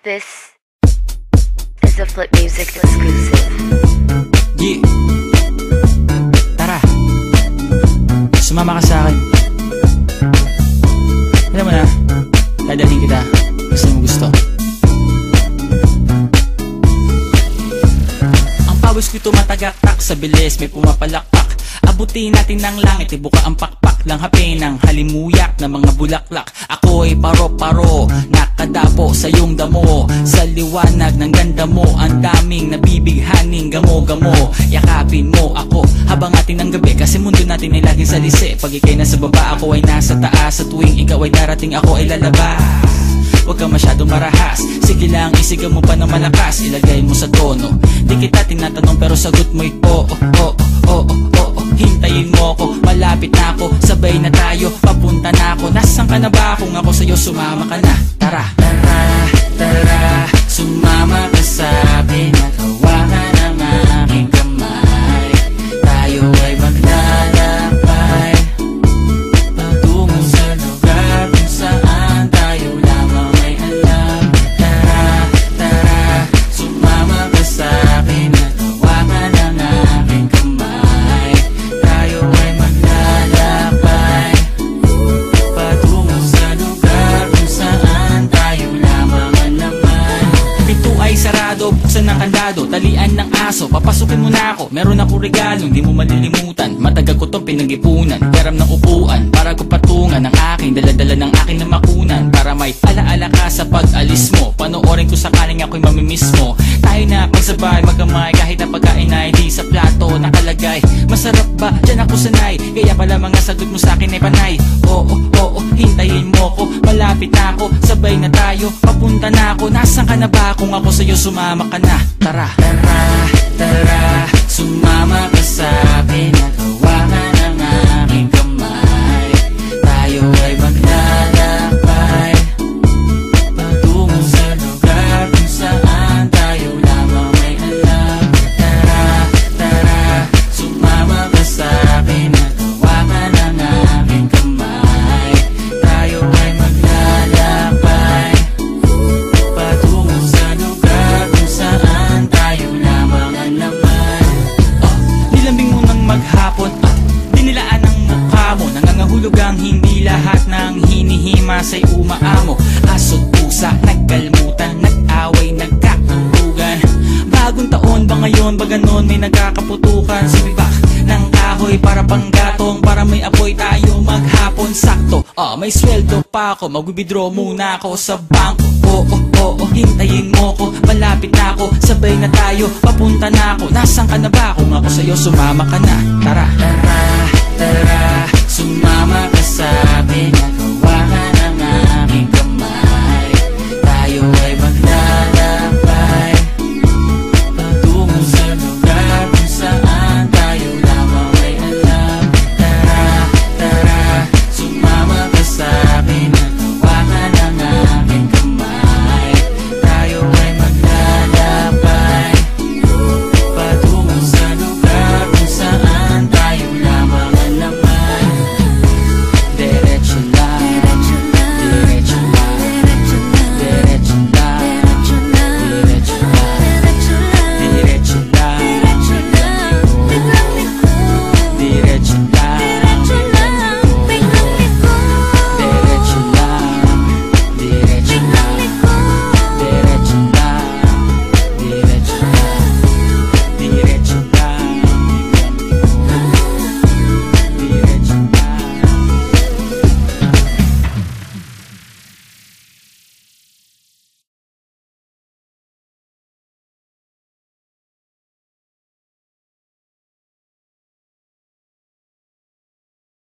This is a Flip Music exclusive. Yeah. Tara, sumama ka sa akin. Alam mo na, dadalhin kita. Gusto mo gusto. Ang pawis ko'y tumatagaktak sa bilis, may pumapalakpak. Abutin natin ng langit, ibuka ang pakpak lang hapin ng halimuyak na mga bulaklak. Ako'y paro-paro, nakadapo sa iyong damo. Sa liwanag ng ganda mo, ang daming nabibighaning gamo-gamo. Yakapin mo ako habang atin ng gabi, kasi mundo natin ay laging salisi. Pag ikay nasa baba, ako ay nasa taas. Sa tuwing ikaw ay darating, ako ay lalabas. Huwag ka masyadong marahas, sige lang isigaw mo pa ng malakas. Ilagay mo sa tono, di kita tinatanong pero sagot mo'y oo, oo, oo, oo. Hintayin mo ako, malapit na ako, sabay na tayo, papunta na ako. Nasaan ka na ba? Kung ako sa'yo, sumama ka na. Tara, tara, tara, sumama ka sa'kin at hawakan ang aking kamay. Tayo ay maglalakbay patungo sa lugar kung saan tayo lamang ay alam. Tara, tara, sumama ka sa'kin at hawakan ang aking kamay. Tayo ay maglalakbay patungo sa lugar kung saan tayo lamang ang laman. Pito ay sarado, buksan ng kandado, talian ng aso, papasukin mo na ako. Meron ako regalo, hindi mo malilimutan. Matagal ko tong pinag-ipunan, peram ng upuan para ko patungan ang aking daladala ng aking namakunan. Para may alaala ka sa pag-alis mo, panoorin ko sakaling ako'y mamimiss mo. Tayo na pagsabay, magkamay, kahit na pagkain ay di sa plato nakalagay. Masarap ba? Diyan ako sanay, kaya pala mga sagot mo sa'kin ay panay. Oo, oo, hintayin mo ko, malapit na ako, sabay na tayo, papunta na ako. Nasaan ka na ba? Kung ako sa'yo, sumama ka na. Tara, tara, tara, sumama ka sa'kin at hawakan ang aking kamay. Tayo ay maglalakbay patungo sa lugar kung saan tayo lamang may alam. Tara, tara, sumama ka sa'kin at hawakan ang aking kamay. Tayo ay maglalakbay patungo sa lugar kung saan tayo lamang ang laman. Nilambing mo ng maghapon at dinilaan ang mukha mo. Nangangahulog ang hindi lahat ng hinihima sa'y umaamo. Aso't pusa, nagkalmutan, nag-away, nagkakulugan. Bagong taon ba ngayon, ba ganon may nagkakaputukan? Sibibak ng kahoy para panggatong, para may apoy tayo maghapon. Sakto, may sweldo pa ako, mag-withdraw muna ako sa bangko. Oo, oo, hintayin mo ko, malapit na ako, sabay na tayo, papunta na ako. Nasaan ka na ba? Kung ako sa'yo, sumama ka na. Tara, tara, tara,